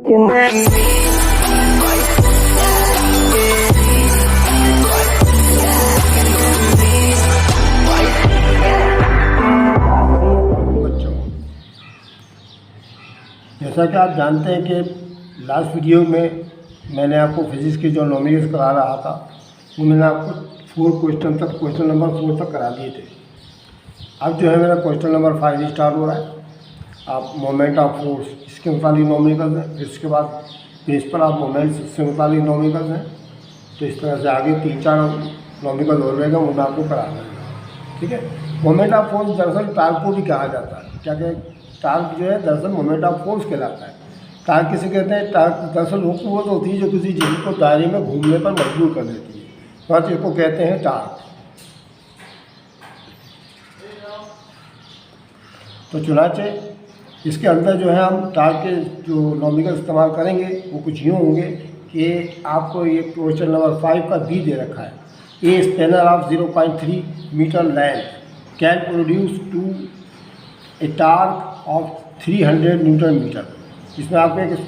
looking at me. जैसा कि आप जानते हैं कि लास्ट वीडियो में मैंने आपको फिजिक्स के जो नॉमिनल्स करा रहा था वो मैंने आपको 4 क्वेश्चन तक, क्वेश्चन नंबर 4 तक करा दिए थे। अब जो है मेरा क्वेश्चन नंबर 5 स्टार्ट हो रहा है। आप मोमेंट ऑफ फोर्स इसके मुताबिक नॉमिनल्स हैं, फिर इसके बाद प्रिंसिपल ऑफ मोमेंट्स इसके मुताबिक नॉमिनल्स हैं। तो इस तरह से आगे 3-4 नॉमिनल्स और रहेगा, वो मैं आपको करा दूँगा। ठीक है। मोमेंट ऑफ फोर्स दरअसल टार्क को भी कहा जाता है। क्या कहते टार्क जो है दरअसल मोमेंट ऑफ फोर्स कहलाता है। टार्क किसे कहते हैं? टार्क दरअसल वो कुव्वत होती है जो किसी चीज़ को दायरे में घूमने पर मजबूर कर देती है, तो इसको कहते हैं टार्क। तो चुनाचे इसके अंदर जो है हम टार्क के जो नॉमिनल इस्तेमाल करेंगे वो कुछ यूँ होंगे कि आपको ये क्वेश्चन नंबर 5 का बी दे रखा है। A spanner of 0.3 metre length can produce to a torque of 300 newton metre. इसमें आपको एक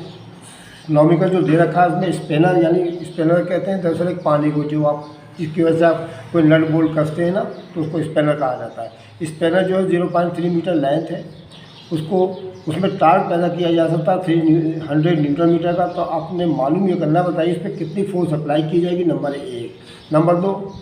नॉमिनल जो दे रखा है इसमें स्पेनर, यानी स्पेनर कहते हैं दरअसल एक पानी को, जो आप इसकी वजह से आप कोई नट बोल्ट कसते हैं ना, तो उसको स्पेनर कहा जाता है। स्पेनर जो है 0.3 मीटर लेंथ है, उसमें टार्क पैदा किया जा सकता है 300 न्यूटन मीटर का। तो आपने मालूम ये करना, बताइए इस पर कितनी फोर्स अप्लाई की जाएगी, नंबर 1। नंबर 2,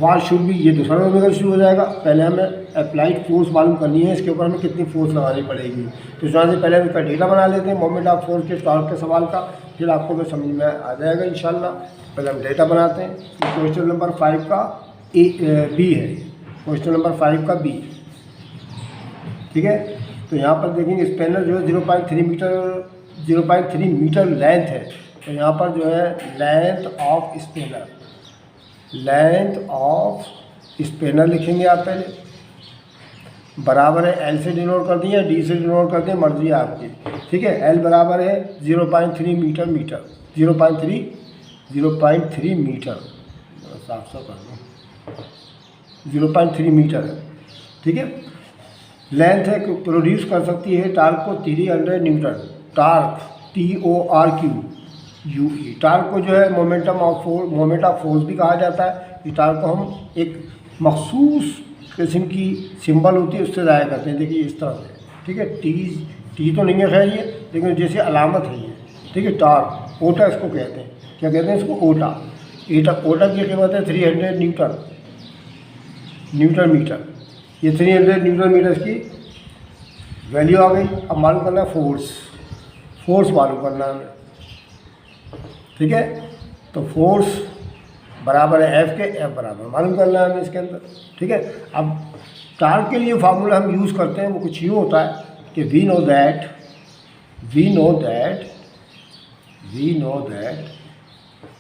वाट शुड भी, ये दूसरा नॉमिनल शुरू हो जाएगा। पहले हमें अप्लाइड फोर्स मालूम करनी है, इसके ऊपर हमें कितनी फोर्स लगानी पड़ेगी। तो यहाँ से पहले इसका डेटा बना लेते हैं मोमेंट ऑफ फोर्स के टार्क के सवाल का, फिर आपको भी समझ में आ जाएगा इंशाल्लाह। पहले हम डेटा बनाते हैं। क्वेश्चन नंबर 5 का बी है, क्वेश्चन नंबर 5 का बी। ठीक है। तो यहाँ पर देखेंगे स्पेनर जो है 0.3 मीटर लेंथ है। तो यहाँ पर जो है length of spanner, length of spanner लिखेंगे आप पहले, बराबर है एल से डिनोट कर दिए, डी से डिनोट कर दिए, मर्जी है आपकी। ठीक है। एल बराबर है 0.3 मीटर, 0.3 मीटर, साफ कर दो, 0.3 मीटर है। ठीक है। लेंथ है, प्रोड्यूस कर सकती है टार्क को 300 न्यूटन। टार्क TORQ टार्क को जो है मोमेंट ऑफ फोर्स भी कहा जाता है। इस टार्क को हम एक मखसूस किस्म की सिंबल होती है उससे ज़ाया करते हैं। देखिए इस तरह से। ठीक है। टी तो नहीं है खैर ये, लेकिन जैसे अलामत है ये। ठीक है। टार्क, ओटा इसको कहते हैं। क्या कहते हैं इसको? ओटा। ओटा की कीमत है 300 न्यूटन मीटर। ये 300 न्यूटन मीटर की वैल्यू आ गई। अब मालूम करना है फोर्स मालूम करना है हमें। ठीक है। तो फोर्स बराबर है एफ के, एफ बराबर मालूम करना है हमें इसके अंदर। ठीक है। अब टार्क के लिए फार्मूला हम यूज़ करते हैं, वो कुछ यूँ होता है कि वी नो दैट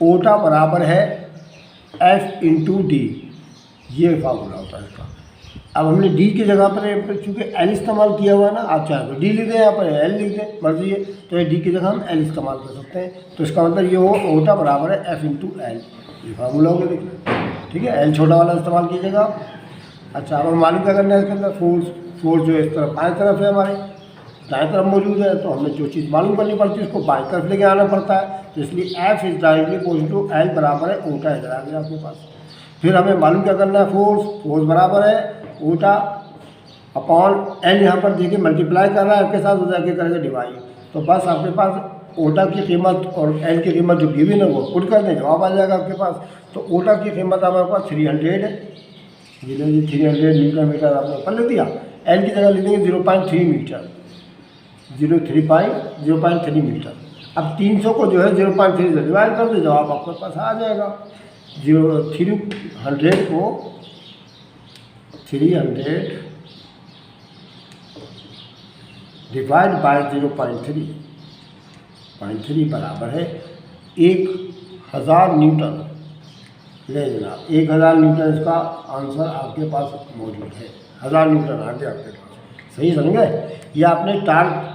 ओटा बराबर है एफ इंटू डी। ये फार्मूला होता है इसका। अब हमने डी की जगह पर चूँकि एल इस्तेमाल किया हुआ है ना, आप चाहे तो डी लिख दें, यहाँ पर एल लिख दें, मर्जी है। तो ये डी की जगह हम एल इस्तेमाल कर सकते हैं। तो इसका मतलब ये हो ओटा बराबर है एफ इंटू एल। ये फार्मूला हो गया, लिख लें। ठीक है। एल छोटा वाला इस्तेमाल कीजिएगा। अच्छा, अब हम मालूम क्या करना है इसके अंदर? फोर्स जो है इस तरफ बाएँ तरफ है, हमारे दाएँ तरफ मौजूद है। तो हमें जो चीज़ मालूम करनी पड़ती है उसको बाएँ तरफ लेके आना पड़ता है। तो इसलिए F is directly equal to L बराबर है ओटा, इधर आ गया आपके पास। फिर हमें मालूम क्या करना है? फोर्स बराबर है ओटा अपॉन एल। यहाँ पर देखिए मल्टीप्लाई कर रहा है आपके साथ, उधर के करेंगे डिवाइड। तो बस आपके पास ओटा की कीमत और एल की कीमत जो गिवन है वो पुट कर दें, जवाब आ जाएगा आपके पास। तो ओटा की कीमत हमारे पास 300 है। ये 300 न्यूटन मीटर आपने ऊपर लिख दिया। एल की जगह लिख देंगे 0.3 मीटर, 0.3 मीटर। अब 300 को जो है 0.3 से डिवाइड कर दे, जवाब आपके पास आ जाएगा। 300 को 300 डिवाइड बाय 0.3 बराबर है 1000 न्यूटन। ले जनाब, 1000 न्यूटन इसका आंसर आपके पास मौजूद है। 1000 न्यूटन आ गया आपके पास। सही समझे? ये आपने टार्क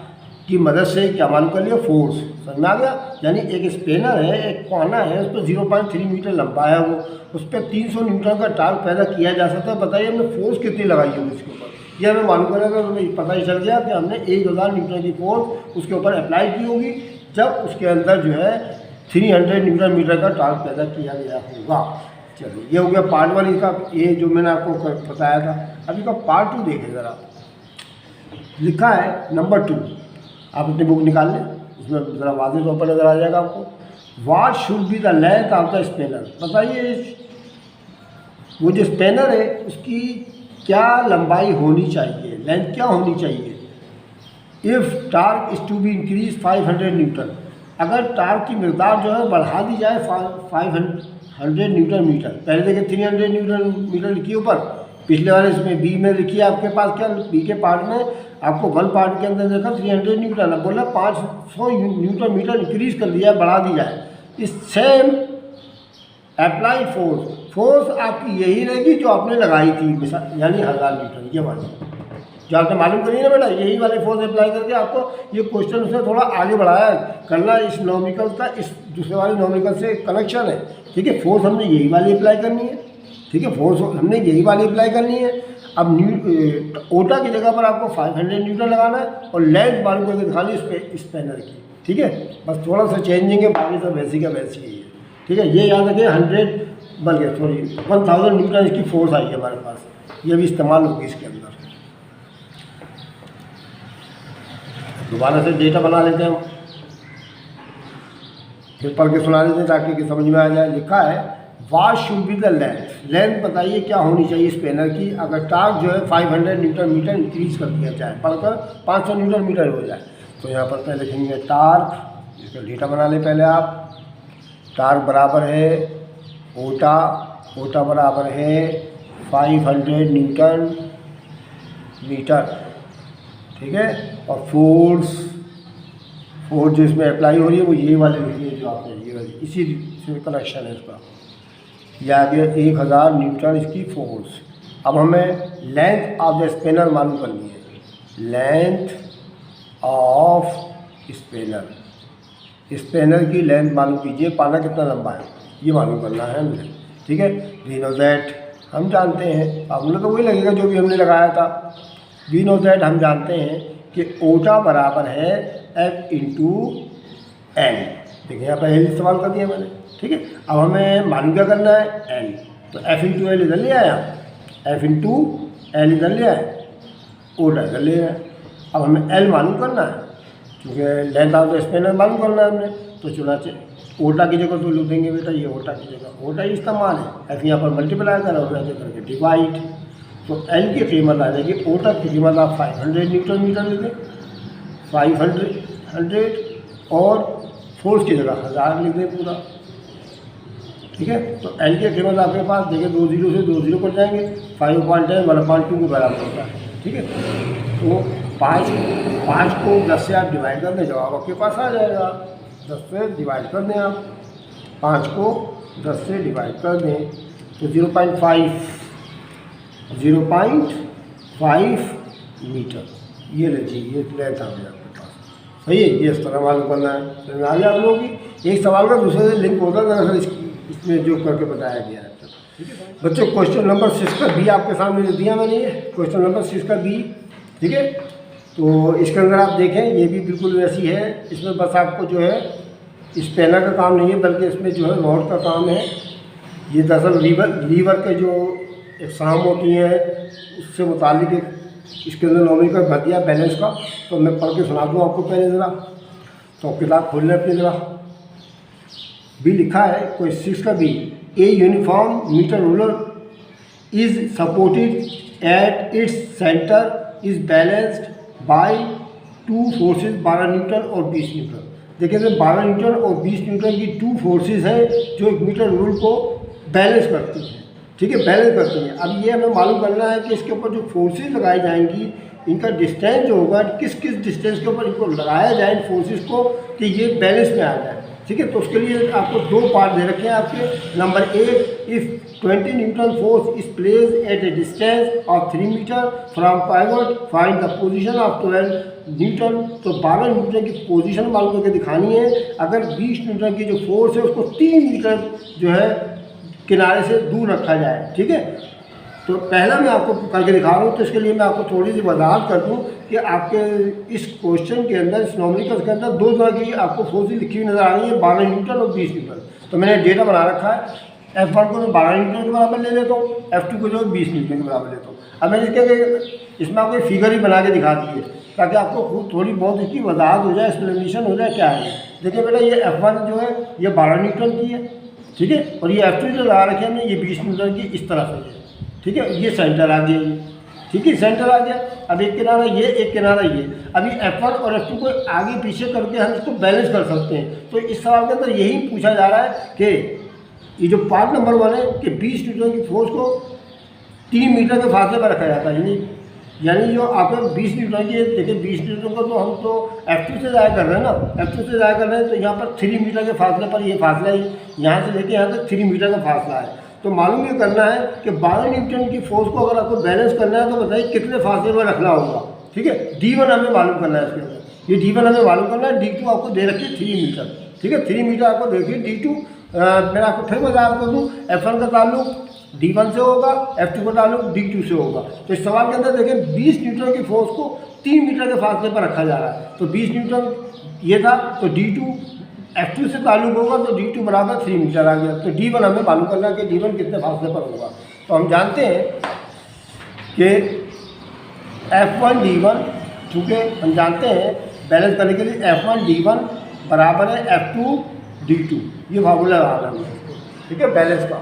की मदद से क्या मालूम कर लिया? फोर्स। समझ में आ गया? यानी एक स्पेनर है, एक कोना है, उस पर 0.3 मीटर लंबा है, वो उस पर 300 न्यूटन का टार्क पैदा किया जा सकता है। बताइए हमने फोर्स कितनी लगाई होगी इसके ऊपर, ये हमें मालूम करेगा। तो हमें पता ही चल गया कि हमने 1000 न्यूटन की फोर्स उसके ऊपर अप्लाई की होगी। जब उसके अंदर जो है 300 न्यूटन मीटर का टॉर्क पैदा किया गया होगा। चलिए ये हो गया पार्ट 1 इसका, ये जो मैंने आपको बताया था। अब इसका पार्ट 2 देखें ज़रा, लिखा है नंबर 2, आप अपनी बुक निकाल लें, इसमें ज़रा वाज़ेह तौर पर नज़र आ जाएगा आपको। What should be the length of the spanner, बताइए वो जो स्पेनर है उसकी क्या लंबाई होनी चाहिए, लेंथ क्या होनी चाहिए। If torque is to be increase 500 newton, अगर टार्क की मकदार जो है बढ़ा दी जाए 500 न्यूटन मीटर। पहले देखिए 300 न्यूटन मीटर लिखी ऊपर, पिछले वाले इसमें बी में लिखी है आपके पास क्या, बी के पार्ट में आपको 1 पार्ट के अंदर देखा 300 न्यूटन, अब बोला 500 न्यूटन मीटर इंक्रीज कर दिया, बढ़ा दी जाए। इस सेम अप्लाई फोर्स आपकी यही रहेगी जो आपने लगाई थी, मिसाल यानी 1000 न्यूटन, ये वाली जो आपने मालूम करी ना बेटा, यही वाले फोर्स अप्लाई करके आपको ये क्वेश्चन उसने थोड़ा आगे बढ़ाया करना। इस नॉमिकल का इस दूसरे वाले नॉमिकल से कनेक्शन है, ठीक है। फोर्स हमने यही वाली अप्लाई करनी है, ठीक है, फोर्स हमने यही वाली अप्लाई करनी है। अब ओटा की जगह पर आपको 500 न्यूटन लगाना है और लेंथ मालूम करके दिखानी स्पेनर की, ठीक है। बस थोड़ा सा चेंजिंग है, बाकी सब वैसी का वैसी ही है, ठीक है। ये याद रखें 100 बल्कि 1000 न्यूटन इसकी फोर्स आई है हमारे पास, ये भी इस्तेमाल होगी इसके अंदर। दोबारा से डेटा बना लेते हैं हम, फिर पढ़ के सुना देते हैं ताकि कि समझ में आ जाए। लिखा है what should be the length बताइए क्या होनी चाहिए स्पेनर की, अगर टार्क जो है 500 न्यूटन मीटर इंक्रीज कर दिया जाए, पढ़कर 500 न्यूटन मीटर हो जाए। तो यहाँ पर पहले लिखेंगे टार्क, इसका डेटा बना लें पहले आप। टार्क बराबर है ओटा बराबर है 500 न्यूटन मीटर, ठीक है। और फोर्स जो इसमें अप्लाई हो रही है वो ये वाली लिखी है जो आपने ये वाली, इसी से कनेक्शन है इसका। यह आ गया 1000 न्यूटन इसकी फोर्स। अब हमें लेंथ ऑफ द स्पेनर मालूम करनी है, लेंथ ऑफ स्पेनर की लेंथ मालूम कीजिए, पाना कितना लंबा है ये मालूम करना है हमें, ठीक है। वी नो दैट हम जानते हैं, फार्मूला तो वही लगेगा जो भी हमने लगाया था। वी नो दैट हम जानते हैं कि ओटा बराबर है F इंटू एल, देखिए यहाँ पर एल इस्तेमाल कर दिया मैंने, ठीक है। अब हमें मालूम क्या करना है एल, तो F इंटू एल इधर ले आया, F इंटू एल इधर ले आए, ओटा इधर ले आए। अब हमें एल मालूम करना है क्योंकि लेंथ ऑफ द स्पेनर मालूम करना है हमने, तो चुना चाहिए ओटा की जगह तो लिख देंगे बेटा ये ओटा की जगह ओटा ही इस्तेमाल है। F यहाँ पर मल्टीप्लाई करा और ऐसे करके डिवाइड, तो एल की कीमत आ जाएगी, ओटा की कीमत आप 500 न्यूटन मीटर ले दें, 500 और फोर्स की जगह 1000 लिख दें पूरा, ठीक है। तो एल की कीमत आपके पास देखिए 2 0 से 2 0 पर जाएंगे, 5.10 1.2 के बराबर होता है, ठीक है। तो 5 को 10 से आप डिवाइड कर दें, जवाब आपके पास आ जाएगा। 10 से डिवाइड कर दें आप, 5 को 10 से डिवाइड कर दें तो 0.5 मीटर ये लीजिए, ये लेंथ आ गया आपके पास, सही है। ये इस तरह मालूम करना है, समझ आ गया आप लोगों की। एक सवाल का दूसरे से लिंक होता है दरअसल इसमें जो करके बताया गया है, ठीक है बच्चों। क्वेश्चन नंबर 6 का बी आपके सामने दिया मैंने, ये क्वेश्चन नंबर 6 का बी, ठीक है। तो इसके अंदर आप देखें ये भी बिल्कुल वैसी है, इसमें बस आपको जो है स्पेनर का काम नहीं है बल्कि इसमें जो है रॉड का काम है। ये दरअसल लीवर के जो एग्जाम होती हैं उससे मुतालिक इसके अंदर नॉमिकल भर दिया बैलेंस का, तो मैं पढ़ के सुना दूँ आपको पहले ज़रा। तो किताब खोल लें अपनी ज़रा, बी लिखा है कोई 6 का B, a uniform metre ruler is supported at its centre is balanced by 2 forces 12 newton और 20 न्यूटन। देखिए 12 न्यूटन और 20 न्यूटन की 2 फोर्सेस हैं जो एक मीटर रूल को बैलेंस करती हैं, ठीक है, बैलेंस करती हैं। अब ये हमें मालूम करना है कि इसके ऊपर जो फोर्सेस लगाई जाएंगी इनका डिस्टेंस जो होगा किस डिस्टेंस के ऊपर इनको लगाया जाए इन फोर्सेस को कि ये बैलेंस में आ जाए, ठीक है। तो उसके लिए आपको 2 पार्ट दे रखे हैं आपके। Number 1, if 20 newton force is place at a distance of 3 metre from pivot find the position of 12 newton. तो 12 न्यूटन की पोजीशन मालूम करके दिखानी है। अगर 20 न्यूटन की जो फोर्स है उसको 3 मीटर जो है किनारे से दूर रखा जाए, ठीक है। तो पहला मैं आपको करके दिखा रहा हूँ, तो इसके लिए मैं आपको थोड़ी सी वजाहत कर दूँ कि आपके इस क्वेश्चन के अंदर, इस न्यूमेरिकल के अंदर दो तरह की आपको फोर्स लिखी हुई नज़र आ रही है, 12 न्यूटन और 20 न्यूटन। तो मैंने डेटा बना रखा है, F1 को मैं 12 न्यूटन के बराबर ले लेता हूँ, F2 को जो 20 न्यूटन के बराबर लेता हूँ। अब मैंने इसमें आपको फिगर ही बना के दिखा दी है ताकि आपको खुद थोड़ी बहुत इसकी वजाहत हो जाए, एक्सप्लेनेशन हो जाए क्या है। देखिए बेटा, ये F1 जो है ये 12 न्यूटन की है, ठीक है, और ये F2 जो लगा रखे हमने ये 20 न्यूटन की इस तरह से है, ठीक है। ये सेंटर आ गया ये, ठीक है, सेंटर आ गया। अब एक किनारा ये, एक किनारा ये। अभी F1 और F2 को आगे पीछे करके हम इसको बैलेंस कर सकते हैं। तो इस सवाल के अंदर यही पूछा जा रहा है कि ये जो पार्ट नंबर 1 है कि 20 न्यूटन की फोर्स को 3 मीटर के फासले पर रखा जाता है। यानी जो आप 20 न्यूटन की, देखिए 20 न्यूटन का तो हम तो F2 से ज़ाया कर रहे हैं ना, F2 से ज़ाया कर रहे हैं, तो यहाँ पर 3 मीटर के फासले पर ये फासला ही, यहाँ से लेके यहाँ तक 3 मीटर का फासला है। तो मालूम ये करना है कि 12 न्यूटन की फोर्स को अगर आपको बैलेंस करना है तो बताइए कितने फासले पर रखना होगा, ठीक है। D1 हमें मालूम करना है, इसके अंदर ये D1 हमें मालूम करना है। D2 आपको दे रखी है 3 मीटर, ठीक है, 3 मीटर आपको देखिए। D2 मैं आपको फिर बता दूँ, F1 का ताल्लुक D1 से होगा, F2 का ताल्लुक D2 से होगा। तो इस सवाल के अंदर देखिए 20 न्यूटन की फोर्स को 3 मीटर के फासले पर रखा जा रहा है। तो 20 न्यूटन ये था, तो D2 F2 से ताल्लुक होगा, तो D2 बराबर 3 मीटर आ गया। तो D1 हमें मालूम करना है कि D1 कितने फासले पर होगा। तो हम जानते हैं कि F1 D1, चूँकि हम जानते हैं बैलेंस करने के लिए F1 D1 बराबर है F2 D2, ये फार्मूला लगाना है, ठीक है, बैलेंस का,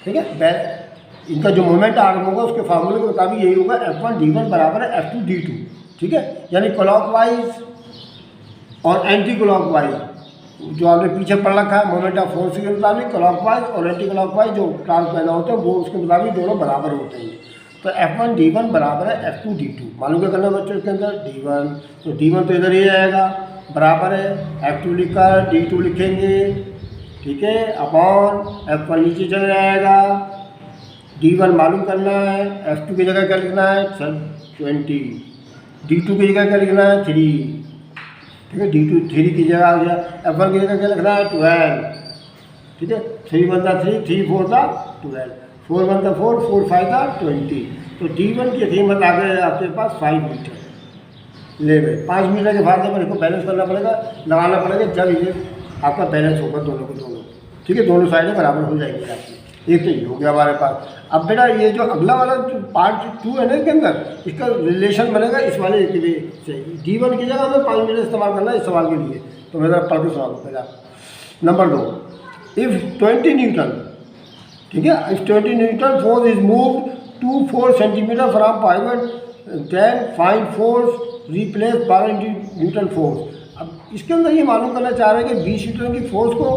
ठीक है। इनका जो मोमेंट आर्म होगा उसके फार्मूले के मुताबिक यही होगा, F1 D1 बराबर है F2 D2, ठीक है। यानी क्लॉकवाइज और एंटी क्लॉकवाइज जो आपने पीछे पढ़ रखा है मोमेंट ऑफ फोर्स के मुताबिक, क्लॉकवाइज और एंटी क्लॉकवाइज जो टॉर्क पैदा होते हैं वो उसके मुताबिक दोनों बराबर होते हैं। तो F1 D1 बराबर है F2 D2। मालूम क्या करना बच्चों इसके अंदर D1, तो D1 तो इधर ही आएगा, बराबर है F2 लिखकर D2 लिखेंगे, ठीक है, अपॉन F1 नीचे चले जाएगा। D1 मालूम करना है, F2 की जगह क्या लिखना है 20, D2 की जगह क्या लिखना है 3, ठीक है, D2 3 की जगह आ गया। F1 की जगह क्या लिखना है 12, ठीक है, 3 1 3, 3 4 12, 4 1 4, 4 5 20। तो D1 की कीमत आ गई आपके पास 5 मीटर ले गए। 5 मीटर के फासले पर इसको बैलेंस करना पड़ेगा, लगाना पड़ेगा, जब ये आपका बैलेंस होगा दोनों को दोनों, ठीक है, दोनों साइडें बराबर हो जाएंगी आपकी। एक तो ये हो गया हमारे पास। अब बेटा ये जो अगला वाला जो पार्ट 2 है ना, इसके अंदर इसका रिलेशन बनेगा इस वाले के लिए से। D1 की जगह हमें 5 मीटर इस्तेमाल करना है इस सवाल के लिए। तो मैं ज़रा पढ़ के सुना दूँ पहला। नंबर 2, इफ़ 20 न्यूटन, ठीक है, if 20 newton force is moved to 4 centimetre from pivot, then find force replace 12 newton force. अब इसके अंदर ये मालूम करना चाह रहे हैं कि 20 न्यूटन की फोर्स को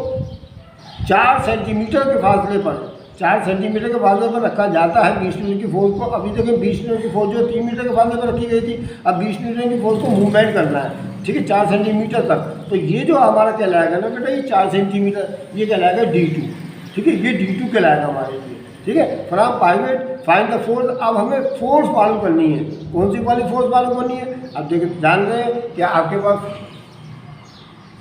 4 सेंटीमीटर के फासले पर, 4 सेंटीमीटर के फासले पर रखा जाता है 20 न्यूटन की फोर्स को। अभी देखिए 20 न्यूटन की फोर्स जो 3 मीटर के फासले पर रखी गई थी, अब 20 न्यूटन की फोर्स को मूवमेंट करना है, ठीक है, 4 सेंटीमीटर तक। तो ये जो हमारा कहलाएगा ना बेटा, ये 4 सेंटीमीटर ये कहलाएगा D2, ठीक है, ये D2 कहलाएगा हमारे लिए, ठीक है। From pivot find the force. अब हमें फोर्स मालूम करनी है, कौन सी वाली फोर्स मालूम करनी है। अब देखिए जान रहे हैं कि आपके पास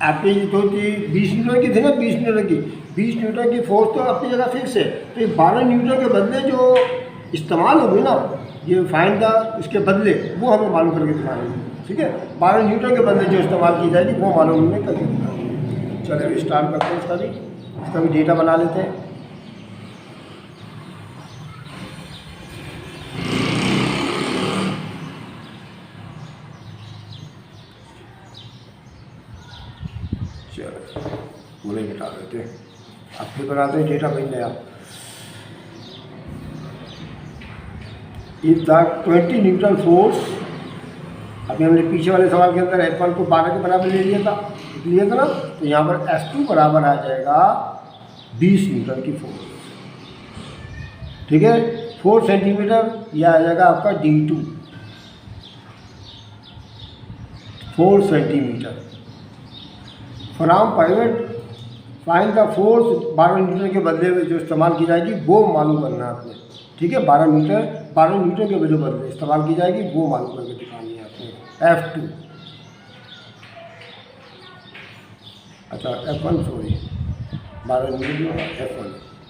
आपकी तो 20 न्यूटन की थी ना, 20 न्यूटन की, 20 न्यूटन की फोर्स तो अपनी जगह फिक्स है। तो ये 12 न्यूटन के बदले जो इस्तेमाल होगी ना, ये फाइंड द इसके बदले वो हमें मालूम करके दिखाएंगे, ठीक है। 12 न्यूटन के बदले जो इस्तेमाल की जाएगी वो मालूम हमें करके दिखाएंगे। चलिए अभी स्टार्ट करते हैं, इसका भी डेटा बना लेते हैं। चलो बोले बता देते हैं, अब फिर बनाते हैं डेटा बन गया। इफ द 20 न्यूटन फोर्स, अभी हमने पीछे वाले सवाल के अंदर F1 को 12 के बराबर ले लिया था ना, तो यहाँ पर F2 बराबर आ जाएगा 20 न्यूटन की फोर्स, ठीक है। 4 सेंटीमीटर यह आ जाएगा आपका D2, 4 centimetre. From pivot find the force, 12 Newton के बदले में जो इस्तेमाल की जाएगी वो मालूम करना है आपने, ठीक है। 12 न्यूटन के जो बदले इस्तेमाल की जाएगी वो मालूम करके दिखानी है आपने। F2, अच्छा F1 sorry 12 Newton F1,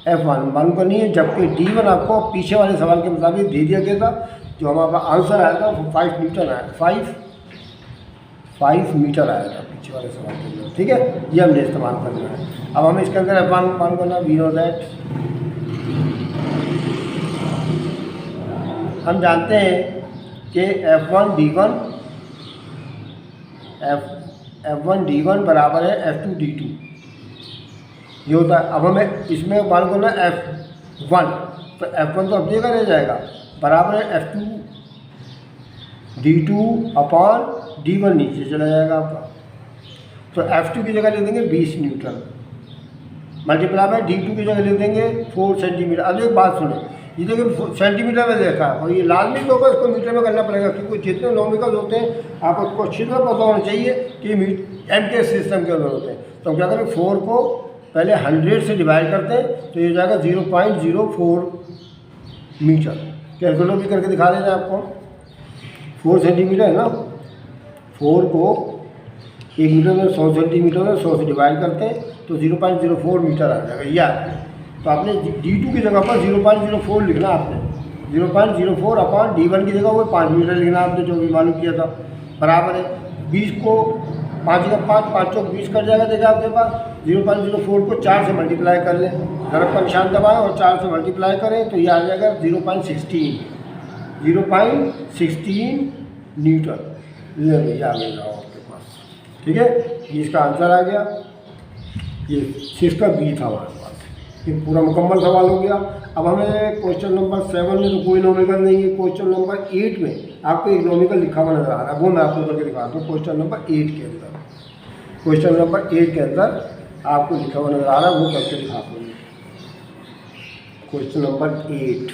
F1 मालूम करनी है, जबकि D1 आपको पीछे वाले सवाल के मुताबिक दे दिया गया था। जो हमारा आंसर आया था वो 5 न्यूटन आया, 5 मीटर आया था पीछे वाले सवाल के अंदर। ठीक है, ये हमने इस्तेमाल करना है। अब हमें इसके अंदर F1 मालूम करना, वी नो दैट हम जानते हैं कि F1 D1 बराबर है F2 D2, ये होता है। अब हमें इसमें मालूम करना F1, तो F1 तो अब देगा रह जाएगा, बराबर है F2 D2 अपॉन D1 नीचे चला जाएगा आपका। तो F2 की जगह ले देंगे 20 न्यूटन, मल्टीप्लाई बाय D2 की जगह ले देंगे 4 सेंटीमीटर। अब एक बात सुनो, ये देखिए सेंटीमीटर में देखा है और ये लाजमी तो होगा, इसको मीटर में करना पड़ेगा, क्योंकि जितने नॉमिकल होते हैं आपको अच्छी तरह पता होना चाहिए कि एम के सिस्टम के अंदर होते हैं। तो हम क्या करें, 4 को पहले 100 से डिवाइड करते हैं तो ये जाएगा 0.04 मीटर। कैलकुलेटर भी करके दिखा देते हैं आपको। 4 सेंटीमीटर है ना, 4 को 1 मीटर में 100 सेंटीमीटर में 100 से डिवाइड करते हैं तो 0.04 मीटर आ जाएगा। या तो आपने D2 की जगह पर 0.04 लिखना, आपने 0.04 अपॉन D1 की जगह वो 5 मीटर लिखना आपने, जो भी मालूम किया था। बराबर है 20 को 5 का 5 5 चौक 20 कट जाएगा, देखा आपके पास। 0.04 को 4 से मल्टीप्लाई कर लें, ज़रा का निशान दबाएं और 4 से मल्टीप्लाई करें तो ये आ जाएगा 0.16 न्यूटन। ले भैया आ गया आपके पास। ठीक है, ये इसका आंसर आ गया। ये सिर्फ का बी था हमारे पास। ये पूरा मुकम्मल सवाल हो गया। अब हमें क्वेश्चन नंबर 7 में तो कोई नॉमिकल नहीं है। क्वेश्चन नंबर 8 में आपको एक नॉमिकल लिखा हुआ नजर आ रहा है, वो मैं आपको करके दिखाता हूँ। क्वेश्चन नंबर 8 के अंदर आपको लिखा हुआ नजर आ रहा है, वो करके दिखाता हूँ। क्वेश्चन नंबर 8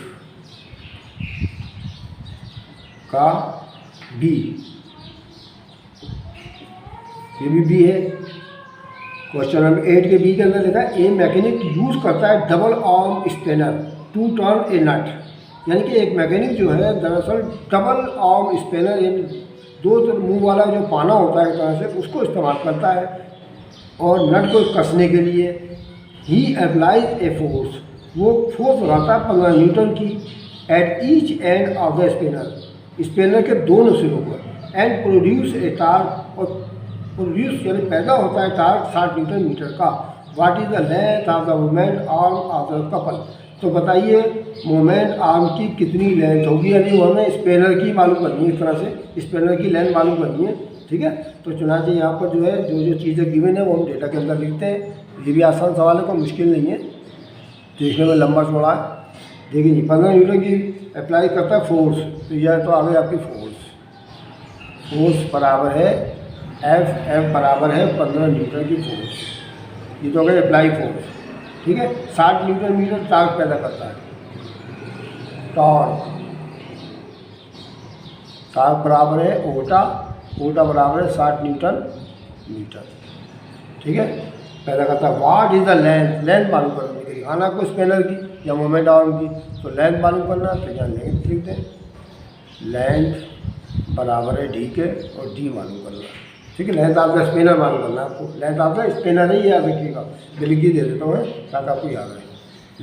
का बी, ये भी बी है। क्वेश्चन नंबर 8 के बी के अंदर लिखा है, ए मैकेनिक यूज़ करता है double arm spanner to turn a nut. यानी कि एक मैकेनिक जो है दरअसल डबल आर्म स्पेनर, यानी 2 मुंह वाला जो पाना होता है एक तरह से, उसको इस्तेमाल करता है और नट को कसने के लिए। ही अप्लाइज ए फोर्स, वो फोर्स लगाता है 15 न्यूटन की at each end of the spanner के दोनों सिरों पर, एंड प्रोड्यूस ए टार्क, और प्रोड्यूस यानी पैदा होता है टार्क 60 न्यूटन मीटर का। What is the length of the moment arm of the couple. तो बताइए मोमेंट आर्म की कितनी लेंथ होगी, यानी वो हमें स्पेनर की मालूम करनी है, इस तरह से स्पेनर की लेंथ मालूम करनी है। ठीक है, तो चुनाचे यहाँ पर जो है जो चीज़ें गिवन है वो हम डेटा के अंदर लिखते हैं। ये भी आसान सवाल है, कोई मुश्किल नहीं है, देखने में लंबा चौड़ा है। देखिए जी 15 न्यूटन की अप्लाई करता है फोर्स, तो यह तो आ गई आपकी फोर्स बराबर है F बराबर है 15 न्यूटन की फोर्स। ये तो हो गया अप्लाई फोर्स। ठीक है, 60 न्यूटन मीटर टार्क पैदा करता है। टार्क बराबर है ओटा बराबर है 60 न्यूटन मीटर। ठीक है, पैदा करता है। व्हाट इज द लेंथ मालूम करने के लिए आना आपको स्पेनर की या मोमेंट आर्म की, तो लेंथ मालूम करना, तो यहाँ लेंथ लिख दें। लेंथ बराबर है डी के और डी मालूम करना। ठीक है, लेंथ आपका स्पेनर मालूम करना आपको। लेंथ आपका स्पेनर नहीं याद रखिएगा, लिख दे देता हूँ ताकि आपको याद रहे।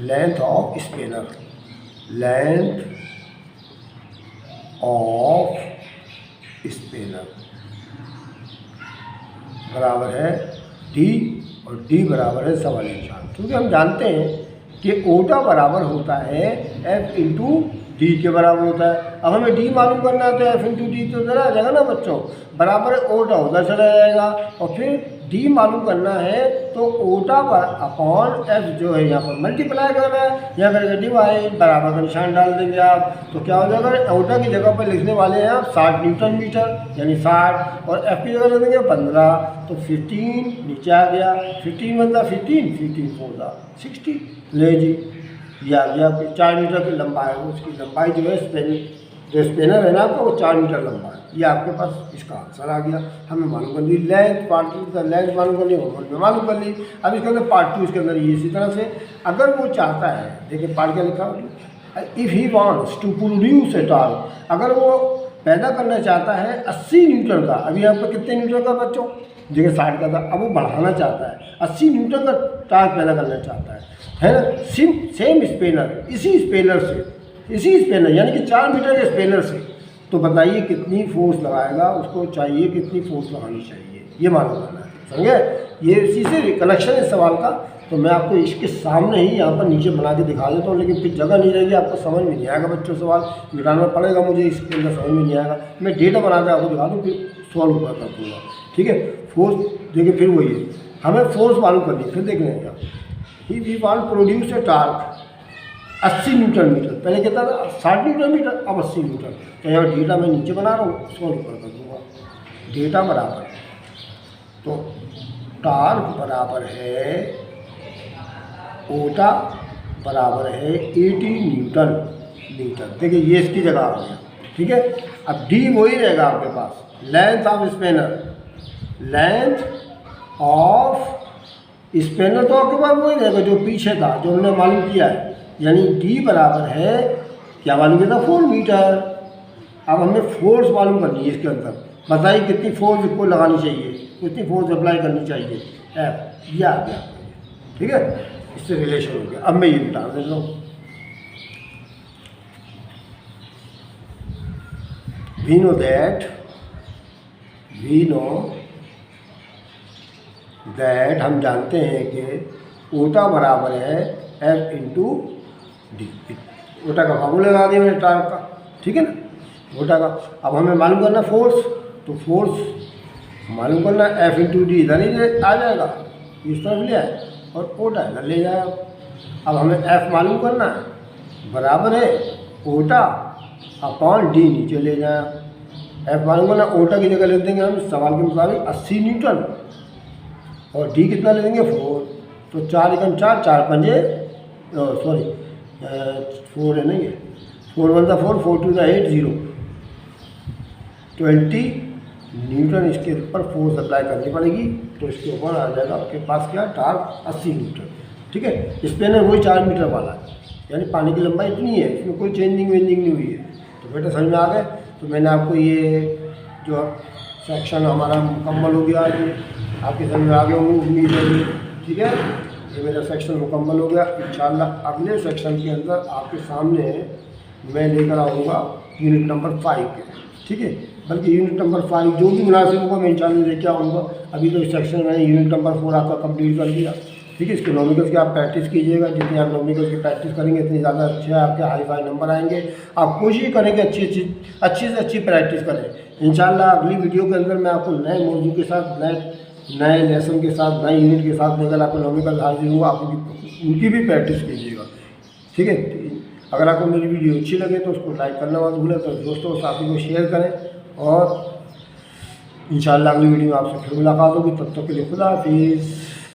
Length of spanner, length of spanner बराबर है डी और डी बराबर है सवाल निशान। क्योंकि हम जानते हैं कि ओटा बराबर होता है F इंटू डी के बराबर होता है। अब हमें डी मालूम करना है तो F इंटू डी तो उधर आ जाएगा ना बच्चों, बराबर है ओटा उधर चला जाएगा। और फिर डी मालूम करना है तो ओटा अपॉन F जो है यहाँ पर मल्टीप्लाई करना है, यहाँ करके डिवाइड, बराबर का निशान डाल देंगे आप, तो क्या हो जाएगा, ओटा की जगह पर लिखने वाले हैं आप 60 न्यूटन मीटर यानी 60, और F की जगह ले देंगे 15, तो 15 नीचे आ गया। 15 बनता 15 4 60। ले जी, ये आ गया आपकी 4 मीटर की लंबाई, उसकी लंबाई जो है जो स्पेनर है ना आपका वो 4 मीटर लंबा है। ये आपके पास इसका आंसर आ गया। हमें मालूम कर ली लेंथ, पार्ट 2 का लेंथ मालूम कर ली, होमवर्क में मालूम कर ली। अब इसके अंदर पार्ट 2 इसके अंदर ये इसी तरह से, अगर वो चाहता है, देखिए पार्ट क्या लिखा, if he wants to produce a torque, अगर वो पैदा करना चाहता है 80 न्यूटन का। अभी आपका कितने न्यूटन का बच्चों, जगह 60 का था, अब वो बढ़ाना चाहता है, 80 न्यूटन का टार्क पैदा करना चाहता है ना। सेम स्पेनर, इसी स्पेनर यानी कि 4 मीटर के स्पेनर से, तो बताइए कितनी फोर्स लगाएगा, उसको चाहिए कितनी फोर्स लगानी चाहिए, ये मालूम करना है, समझे। ये इसी से कनेक्शन है इस सवाल का। तो मैं आपको इसके सामने ही यहाँ पर नीचे बना के दिखा देता हूँ, लेकिन फिर जगह नहीं रहेगी, आपको समझ में नहीं आएगा बच्चों, सवाल मिटाना पड़ेगा मुझे, इसके अंदर समझ में नहीं आएगा। मैं डेटा बना के आपको दिखा दूँ, फिर सॉल्व ऊपर कर दूँगा, ठीक है। फोर्स देखिए, फिर वही है, हमें फोर्स मालूम करनी है, फिर देख लेंगे। We want produce a torque 80 newton meter, पहले कहता था 60 न्यूटन मीटर, अब 80 न्यूटन। तो यहाँ डेटा मैं नीचे बना रहा हूँ, सॉल्व ऊपर कर दूँगा। डेटा बराबर, तो टार्क बराबर है, ओटा बराबर है 80 न्यूटन। देखिए ये इसकी जगह आ गया, ठीक है। अब डी वही रहेगा आपके पास, length of spanner, length of spanner तो आपके पास वही रहेगा जो पीछे था, जो हमने मालूम किया है, यानी डी बराबर है, क्या मालूम किया था, 4 मीटर। अब हमें फोर्स मालूम करनी है इसके अंदर, बताइए कितनी फोर्स इसको लगानी चाहिए, कितनी फोर्स अप्लाई करनी चाहिए, एफ, ये आ गया, ठीक है। इससे रिलेशन हो गया। अब मैं ये बता देता हूँ, वी नो दैट हम जानते हैं कि ओटा बराबर है एफ इंटू डी। ओटा का फार्मूला लगा दिया मैंने टार्क का, ठीक है ना, ओटा का। अब हमें मालूम करना फोर्स, तो फोर्स मालूम करना एफ इंटू डी, इधर ही आ जाएगा, इस तरफ ले आए, और ओटा इधर ले जाए। अब हमें एफ मालूम करना है, बराबर है ओटा अपॉन डी, नीचे ले जाए। एफ मालूम करना, ओटा की जगह ले देंगे हम सवाल के मुताबिक 80 न्यूटन, और डी कितना ले देंगे 4, तो 4 एकम 4, 4 पंजे, सॉरी 4 है नहीं है, 4 1 4, 4 2 8, 0, 20 न्यूटन इसके ऊपर फोर्स अप्लाई करनी पड़ेगी। तो इसके ऊपर आ जाएगा आपके पास क्या, टार्क 80 न्यूटन, ठीक है। स्पेनर वही 4 मीटर वाला है, यानी पानी की लंबाई इतनी है, इसमें कोई चेंजिंग नहीं हुई है। तो बेटा समझ में आ गए। तो मैंने आपको ये जो सेक्शन हमारा मुकम्मल हो गया, ये आपके समझ में आ गया होंगे, उम्मीद है, ठीक है। ये मेरा सेक्शन मुकम्मल हो गया। इंशाल्लाह अगले सेक्शन के अंदर आपके सामने मैं लेकर आऊँगा यूनिट नंबर 5 के, ठीक है। बल्कि यूनिट नंबर 5 जो भी मुनासिब होगा मैं इंशाल्लाह लेके आऊँगा। अभी तो इस सेक्शन में यूनिट नंबर 4 आपका कंप्लीट कर दिया, ठीक है। इसके नॉमिकल्स की आप प्रैक्टिस कीजिएगा, जितनी आप नॉमिकल्स की प्रैक्टिस करेंगे इतनी ज़्यादा अच्छे आपके हाई फाई नंबर आएंगे। आप कोशिश करेंगे अच्छी से अच्छी प्रैक्टिस करें। इंशाल्लाह अगली वीडियो के अंदर मैं आपको नए मौजू के साथ, नए लेसन के साथ, नए यूनिट के साथ लेकर आपको नॉमिकल हाजिर हुआ, आप उनकी भी प्रैक्टिस कीजिएगा, ठीक है। अगर आपको मेरी वीडियो अच्छी लगे तो उसको लाइक करना मत भूलें, तो दोस्तों और साथी को शेयर करें, और इंशाल्लाह अगली वीडियो में आपसे फिर मुलाकात होगी। तब तक के लिए खुदा हाफिज़।